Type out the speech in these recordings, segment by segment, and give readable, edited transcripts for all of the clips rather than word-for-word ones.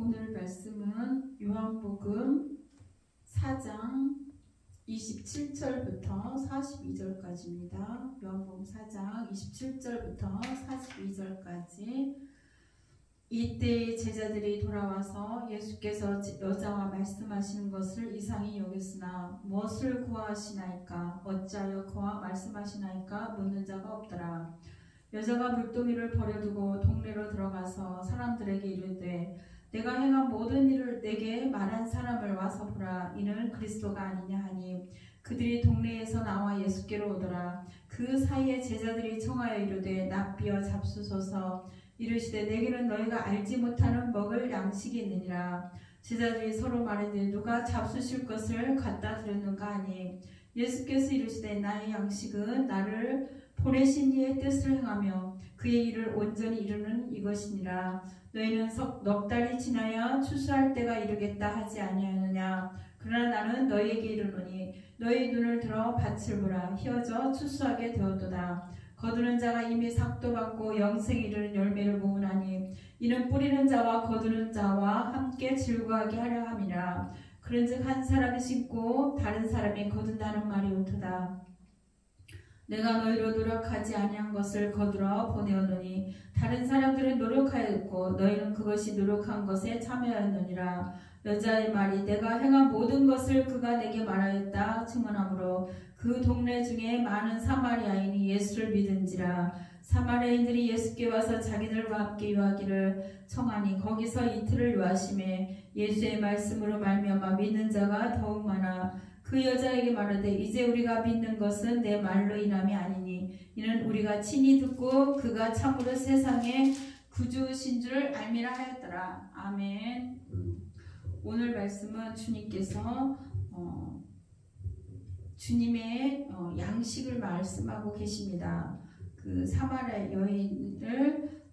오늘 말씀은 요한복음 4장 27절부터 42절까지입니다. 요한복음 4장 27절부터 42절까지. 이때 제자들이 돌아와서 예수께서 여자와 말씀하시는 것을 이상히 여겼으나 무엇을 구하시나이까? 어찌하여 그와 말씀하시나이까? 묻는 자가 없더라. 여자가 물동이를 버려두고 동네로 들어가서 사람들에게 이르되 내가 행한 모든 일을 내게 말한 사람을 와서 보라. 이는 그리스도가 아니냐 하니 그들이 동네에서 나와 예수께로 오더라. 그 사이에 제자들이 청하여 이르되 납비어 잡수소서. 이르시되 내게는 너희가 알지 못하는 먹을 양식이 있느니라. 제자들이 서로 말하되 누가 잡수실 것을 갖다 드렸는가 하니 예수께서 이르시되 나의 양식은 나를 보내신 이의 뜻을 행하며 그의 일을 온전히 이루는 이것이니라. 너희는 넉 달이 지나야 추수할 때가 이르겠다 하지 아니하느냐. 그러나 나는 너희에게 이르노니 너희 눈을 들어 밭을 보라. 희어져 추수하게 되었도다. 거두는 자가 이미 삭도 받고 영생에 이르는 열매를 모으나니 이는 뿌리는 자와 거두는 자와 함께 즐거워하게 하려 함이라. 그런즉 한 사람이 심고 다른 사람이 거둔다는 말이 옳도다. 내가 너희로 노력하지 아니한 것을 거두러 보내었노니 다른 사람들은 노력하였고 너희는 그것이 노력한 것에 참여하였느니라. 여자의 말이 내가 행한 모든 것을 그가 내게 말하였다 증언하므로 그 동네 중에 많은 사마리아인이 예수를 믿은지라. 사마리아인들이 예수께 와서 자기들과 함께 유하기를 청하니 거기서 이틀을 유하심에 예수의 말씀으로 말미암아 믿는 자가 더욱 많아. 그 여자에게 말하되 이제 우리가 믿는 것은 내 말로 인함이 아니니 이는 우리가 친히 듣고 그가 참으로 세상의 구주신 줄 알미라 하였더라. 아멘. 오늘 말씀은 주님께서 주님의 양식을 말씀하고 계십니다. 그 사마리아 여인을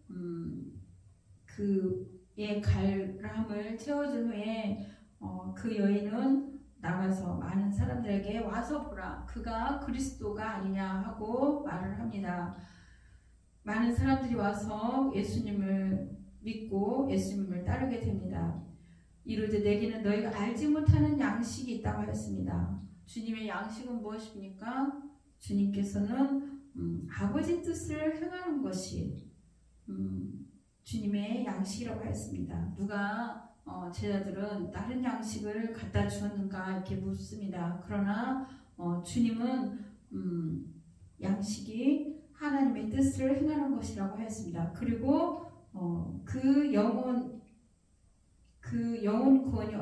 그의 갈람을 채워준 후에 그 여인은 나가서 많은 사람들에게 와서 보라. 그가 그리스도가 아니냐 하고 말을 합니다. 많은 사람들이 와서 예수님을 믿고 예수님을 따르게 됩니다. 이르되 내게는 너희가 알지 못하는 양식이 있다고 하였습니다. 주님의 양식은 무엇입니까? 주님께서는 아버지 뜻을 행하는 것이 주님의 양식이라고 하였습니다. 누가 제자들은 다른 양식을 갖다 주었는가 이렇게 묻습니다. 그러나 주님은 양식이 하나님의 뜻을 행하는 것이라고 하였습니다. 그리고 그 영혼 구원이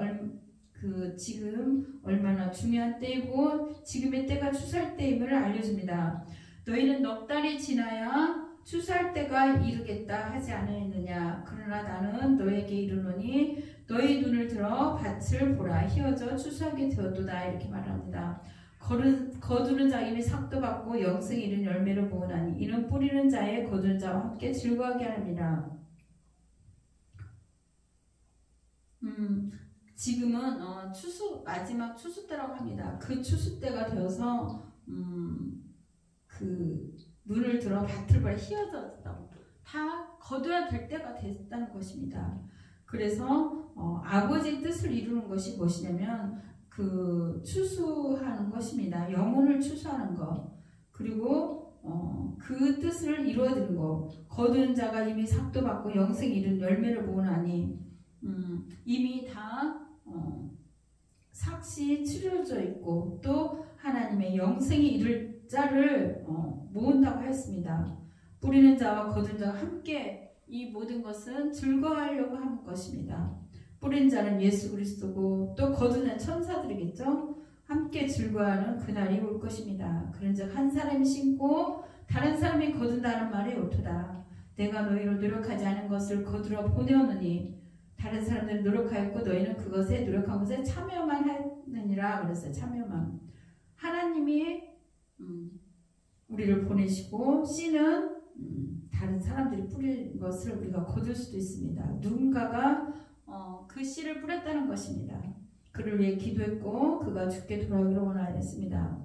지금 얼마나 중요한 때이고 지금의 때가 추수할 때임을 알려줍니다. 너희는 넉 달이 지나야 추수할 때가 이르겠다 하지 않았느냐. 그러나 나는 너에게 이르노니 너희 눈을 들어 밭을 보라. 희어져 추수하게 되었도다. 이렇게 말합니다. 거두는 자 이미 삭도 받고 영생에 이른 열매를 모으나니 이는 뿌리는 자의 거두는 자와 함께 즐거워하게 합니다. 지금은 마지막 추수 때라고 합니다. 그 추수 때가 되어서 그 눈을 들어 밭을 보라. 희어졌다고 다 거둬야 될 때가 됐다는 것입니다. 그래서 아버지의 뜻을 이루는 것이 무엇이냐면 그 추수하는 것입니다. 영혼을 추수하는 것, 그리고 그 뜻을 이루어드는 것. 거두는 자가 이미 삭도 받고 영생에 이른 열매를 모으나니 이미 다 삭시 치료져 있고 또 하나님의 영생에 이를 자를 모은다고 하였습니다. 뿌리는 자와 거둔 자가 함께 이 모든 것은 즐거워하려고 하는 것입니다. 뿌린 자는 예수 그리스도고 또 거두는 천사들이겠죠. 함께 즐거워하는 그날이 올 것입니다. 그런즉 한 사람이 심고 다른 사람이 거둔다는 말이 옳도다. 내가 너희로 노력하지 않은 것을 거두러 보내오느니 다른 사람들은 노력하였고 너희는 그것에 노력한 것에 참여만 하느니라. 그랬어요. 참여만. 하나님이 우리를 보내시고 씨는 다른 사람들이 뿌린 것을 우리가 거둘 수도 있습니다. 누군가가 그 씨를 뿌렸다는 것입니다. 그를 위해 기도했고 그가 주께 돌아오기를 원하였습니다.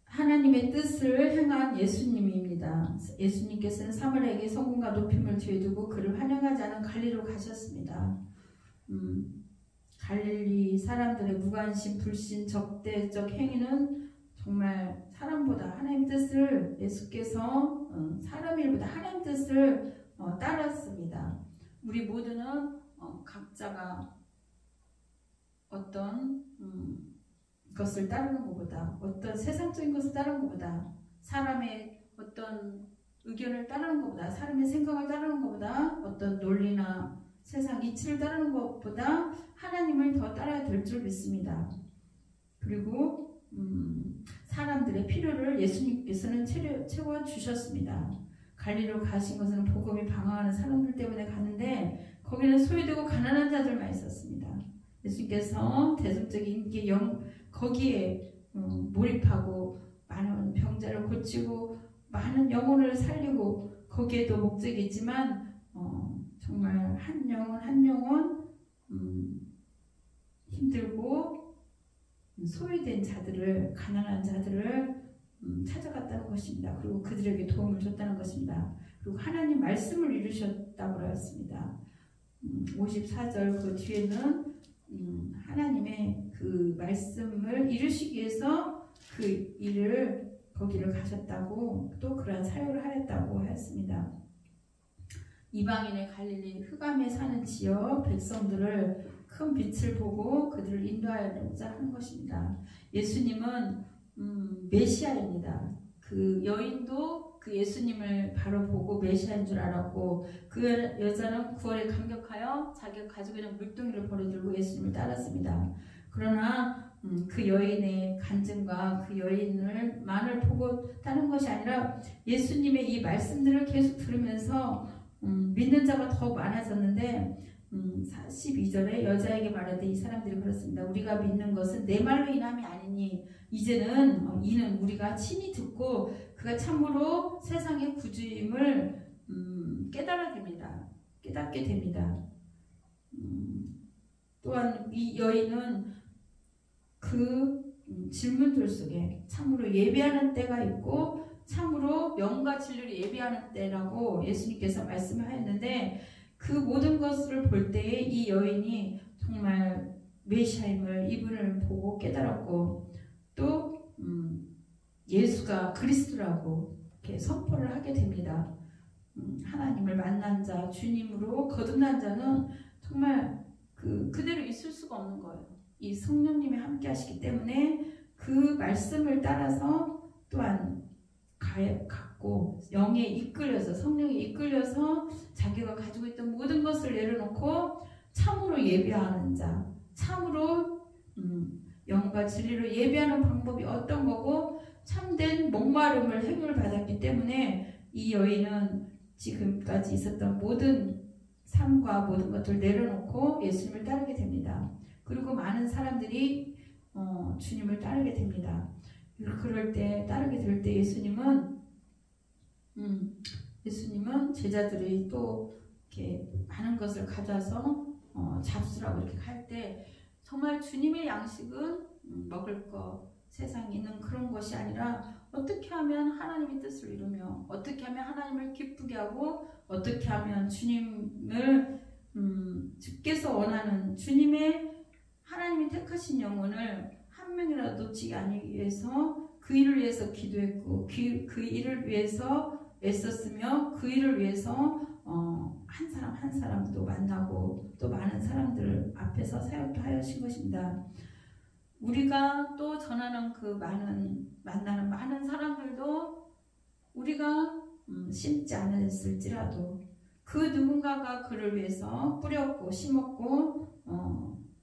하나님의 뜻을 행한 예수님입니다. 그렇습니다. 예수님께서는 사마리아에게 성공과 높임을 뒤에 두고 그를 환영하지 않은 갈릴리로 가셨습니다. 갈릴리 사람들의 무관심, 불신, 적대적 행위는 정말 사람보다 하나님 뜻을 예수께서 사람 일보다 하나님 뜻을 따랐습니다. 우리 모두는 각자가 어떤 것을 따르는 것보다, 어떤 세상적인 것을 따르는 것보다, 사람의 어떤 의견을 따르는 것보다, 사람의 생각을 따르는 것보다, 어떤 논리나 세상 이치를 따르는 것보다 하나님을 더 따라야 될 줄 믿습니다. 그리고 사람들의 필요를 예수님께서는 채워주셨습니다. 갈릴리로 가신 것은 복음이 방황하는 사람들 때문에 가는데 거기는 소외되고 가난한 자들만 있었습니다. 예수님께서 대중적인 인기 거기에 몰입하고 많은 병자를 고치고 많은 영혼을 살리고 거기에도 목적이 있지만 정말 한 영혼 힘들고 소외된 자들을, 가난한 자들을 찾아갔다는 것입니다. 그리고 그들에게 도움을 줬다는 것입니다. 그리고 하나님 말씀을 이루셨다고 하였습니다. 54절 그 뒤에는 하나님의 그 말씀을 이루시기 위해서 그 일을 거기를 가셨다고, 또 그러한 사역을 하였다고 하였습니다. 이방인의 갈릴리 흑암에 사는 지역 백성들을 큰 빛을 보고 그들을 인도하려고자 하는 것입니다. 예수님은 메시아입니다. 그 여인도 그 예수님을 바로 보고 메시아인 줄 알았고, 그 여자는 구원에 감격하여 자기가 가지고 있는 물동이를 버려들고 예수님을 따랐습니다. 그러나 그 여인의 간증과 그 여인을만을 보고 따른 것이 아니라 예수님의 이 말씀들을 계속 들으면서 믿는 자가 더 많아졌는데 42절에 여자에게 말하되 이 사람들이 그렇습니다. 우리가 믿는 것은 내 말로 인함이 아니니 이제는 이는 우리가 친히 듣고 그가 참으로 세상의 구주임을 깨닫게 됩니다. 또한 이 여인은 그 질문들 속에 참으로 예배하는 때가 있고 참으로 영과 진리를 예배하는 때라고 예수님께서 말씀하였는데, 그 모든 것을 볼 때에 이 여인이 정말 메시아임을 이분을 보고 깨달았고, 또 예수가 그리스도라고 이렇게 선포를 하게 됩니다. 하나님을 만난 자, 주님으로 거듭난 자는 정말 그대로 있을 수가 없는 거예요. 이 성령님이 함께 하시기 때문에 그 말씀을 따라서 또한 갖고 영에 이끌려서, 성령에 이끌려서 자기가 가지고 있던 모든 것을 내려놓고 참으로 예배하는 자, 참으로 영과 진리로 예배하는 방법이 어떤 거고 참된 목마름을 해결을 받았기 때문에 이 여인은 지금까지 있었던 모든 삶과 모든 것들을 내려놓고 예수님을 따르게 됩니다. 그리고 많은 사람들이 주님을 따르게 됩니다. 그럴 때, 따르게 될 때 예수님은 제자들이 또 이렇게 많은 것을 가져와서 잡수라고 이렇게 할 때 정말 주님의 양식은 먹을 것, 세상에 있는 그런 것이 아니라 어떻게 하면 하나님의 뜻을 이루며 어떻게 하면 하나님을 기쁘게 하고 어떻게 하면 주님을 주께서 원하는 하나님이 택하신 영혼을 한 명이라도 놓치지 않기 위해서 그 일을 위해서 기도했고 그 일을 위해서 애썼으며 그 일을 위해서 한 사람 한 사람도 만나고 또 많은 사람들 앞에서 사역도 하신 것입니다. 우리가 또 전하는 그 만나는 많은 사람들도 우리가 심지 않았을지라도 그 누군가가 그를 위해서 뿌렸고 심었고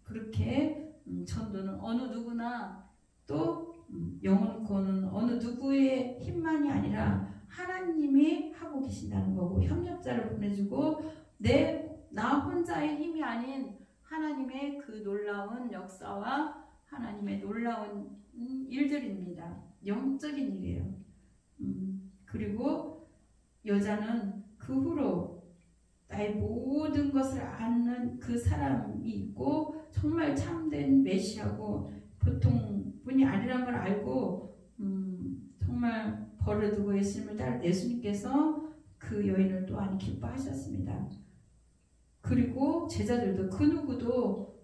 그렇게 전도는 어느 누구나 또 영혼 구원은 어느 누구의 힘만이 아니라 하나님이 하고 계신다는 거고, 협력자를 보내주고 나 혼자의 힘이 아닌 하나님의 그 놀라운 역사와 하나님의 놀라운 일들입니다. 영적인 일이에요. 그리고 여자는 그 후로 나의 모든 것을 아는 그 사람이 있고 정말 참된 메시아고 보통 분이 아니란 걸 알고 정말 버려두고 예수님을 따라 예수님께서 그 여인을 또한 기뻐하셨습니다. 그리고 제자들도 그 누구도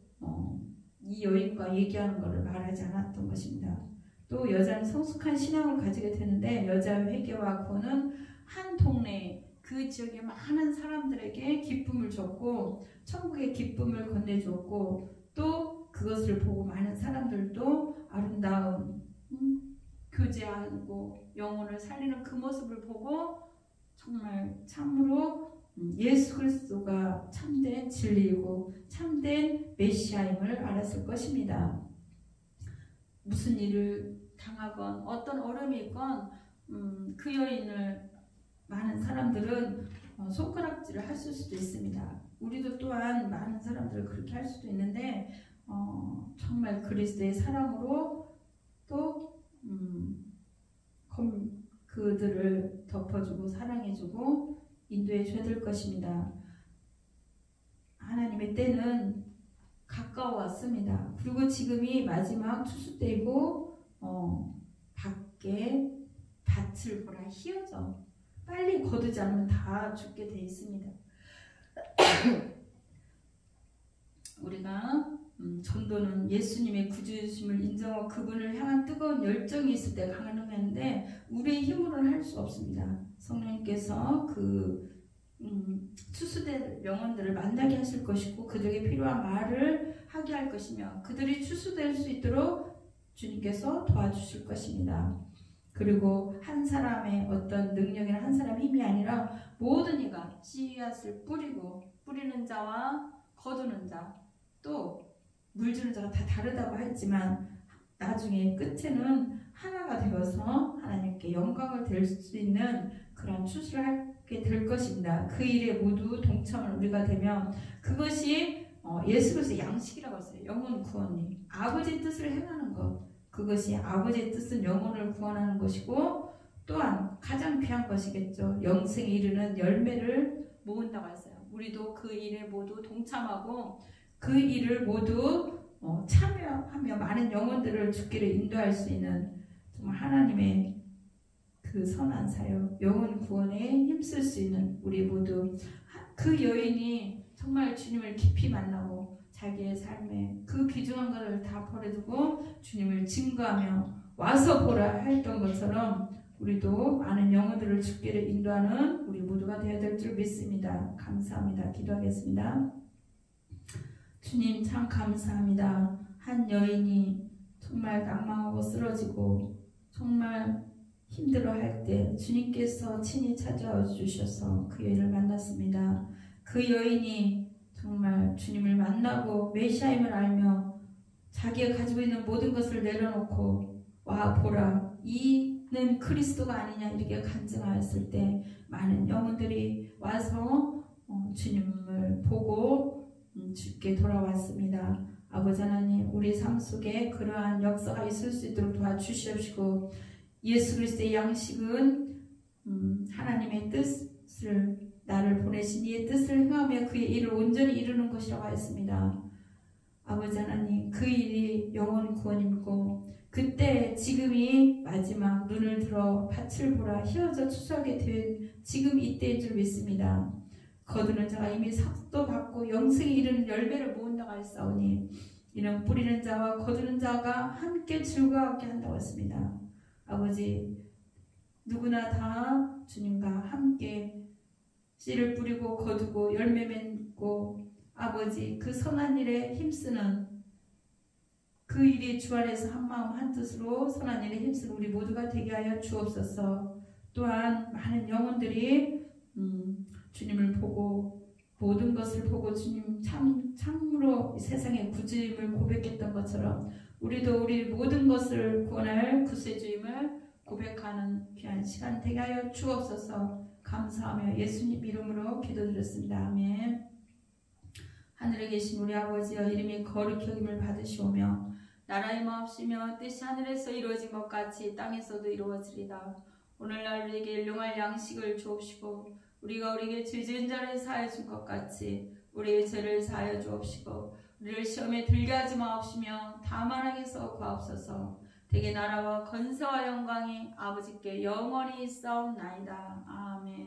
이 여인과 얘기하는 것을 말하지 않았던 것입니다. 또 여자는 성숙한 신앙을 가지게 되는데 여자의 회개와 구원은 한 동네 그 지역의 많은 사람들에게 기쁨을 줬고 천국의 기쁨을 건네줬고 또 그것을 보고 많은 사람들도 아름다운 교제하고 영혼을 살리는 그 모습을 보고 정말 참으로 예수 그리스도가 참된 진리이고 참된 메시아임을 알았을 것입니다. 무슨 일을 당하건 어떤 어려움이 있건 그 여인을 많은 사람들은 손가락질을 했을 수도 있습니다. 우리도 또한 많은 사람들을 그렇게 할 수도 있는데 정말 그리스도의 사랑으로 또 그들을 덮어주고 사랑해주고 인도해줘야 될 것입니다. 하나님의 때는 가까워왔습니다. 그리고 지금이 마지막 추수 때이고 밖에 밭을 보라 희어져 빨리 거두지 않으면 다 죽게 돼 있습니다. 우리가 전도는 예수님의 구주심을 인정하고 그분을 향한 뜨거운 열정이 있을 때 가능한데 우리의 힘으로는 할 수 없습니다. 성령님께서 그 추수될 영혼들을 만나게 하실 것이고 그들에게 필요한 말을 하게 할 것이며 그들이 추수될 수 있도록 주님께서 도와주실 것입니다. 그리고 한 사람의 어떤 능력이나 한 사람의 힘이 아니라 모든 이가 씨앗을 뿌리고 뿌리는 자와 거두는 자 또 물주는 자가 다 다르다고 했지만 나중에 끝에는 하나가 되어서 하나님께 영광을 될 수 있는 그런 추수를 하게 될 것입니다. 그 일에 모두 동참을 우리가 되면 그것이 예수로서의 양식이라고 했어요. 영혼 구원이 아버지의 뜻을 행하는 것 그것이 아버지의 뜻은 영혼을 구원하는 것이고 또한 가장 귀한 것이겠죠. 영생에 이르는 열매를 모은다고 했어요. 우리도 그 일에 모두 동참하고 그 일을 모두 참여하며 많은 영혼들을 주께로 인도할 수 있는 정말 하나님의 그 선한 사역, 영혼 구원에 힘쓸 수 있는 우리 모두 그 여인이 정말 주님을 깊이 만나고 자기의 삶에 그 귀중한 것을 다 버려두고 주님을 증거하며 와서 보라 했던 것처럼 우리도 많은 영혼들을 주께로 인도하는 우리 모두가 되어야 될 줄 믿습니다. 감사합니다. 기도하겠습니다. 주님 참 감사합니다. 한 여인이 정말 낭망하고 쓰러지고 정말 힘들어할 때 주님께서 친히 찾아와 주셔서 그 여인을 만났습니다. 그 여인이 정말 주님을 만나고 메시아임을 알며 자기가 가지고 있는 모든 것을 내려놓고 와 보라 이는 그리스도가 아니냐 이렇게 간증하였을 때 많은 영혼들이 와서 주님을 보고 주께 돌아왔습니다. 아버지 하나님 우리 삶 속에 그러한 역사가 있을 수 있도록 도와주시옵시고 예수 그리스도의 양식은 하나님의 뜻을 나를 보내신 이의 뜻을 행하며 그의 일을 온전히 이루는 것이라고 하였습니다. 아버지 하나님 그 일이 영혼 구원이고 그때 지금이 마지막 눈을 들어 밭을 보라 희어져 추수하게 된 지금 이때인 줄 믿습니다. 거두는 자가 이미 삭도 받고 영생에 이르는 열매를 모은다고 하였사오니 이는 뿌리는 자와 거두는 자가 함께 즐거워하게 한다고 했습니다. 아버지 누구나 다 주님과 함께 씨를 뿌리고 거두고 열매 맺고 아버지 그 선한 일에 힘쓰는 그 일이 주 안에서 한마음 한뜻으로 선한 일에 힘쓰는 우리 모두가 되게 하여 주옵소서. 또한 많은 영혼들이 주님을 보고 모든 것을 보고 주님 참으로 세상의 구주임을 고백했던 것처럼 우리도 우리 모든 것을 구원할 구세주임을 고백하는 귀한 시간 되게 하여 주옵소서. 감사하며 예수님 이름으로 기도드렸습니다. 아멘. 하늘에 계신 우리 아버지여 이름이 거룩히 여김을 받으시오며 나라의 마옵시며 뜻이 하늘에서 이루어진 것 같이 땅에서도 이루어지리다. 오늘날 우리에게 일용할 양식을 주옵시고 우리가 우리에게 죄 지은 자를 사하여 준 것 같이 우리의 죄를 사하여 주옵시고 우리를 시험에 들게 하지 마옵시며 다만 악에서 구하옵소서. 되게 나라와 건세와 영광이 아버지께 영원히 있사옵나이다. 아멘.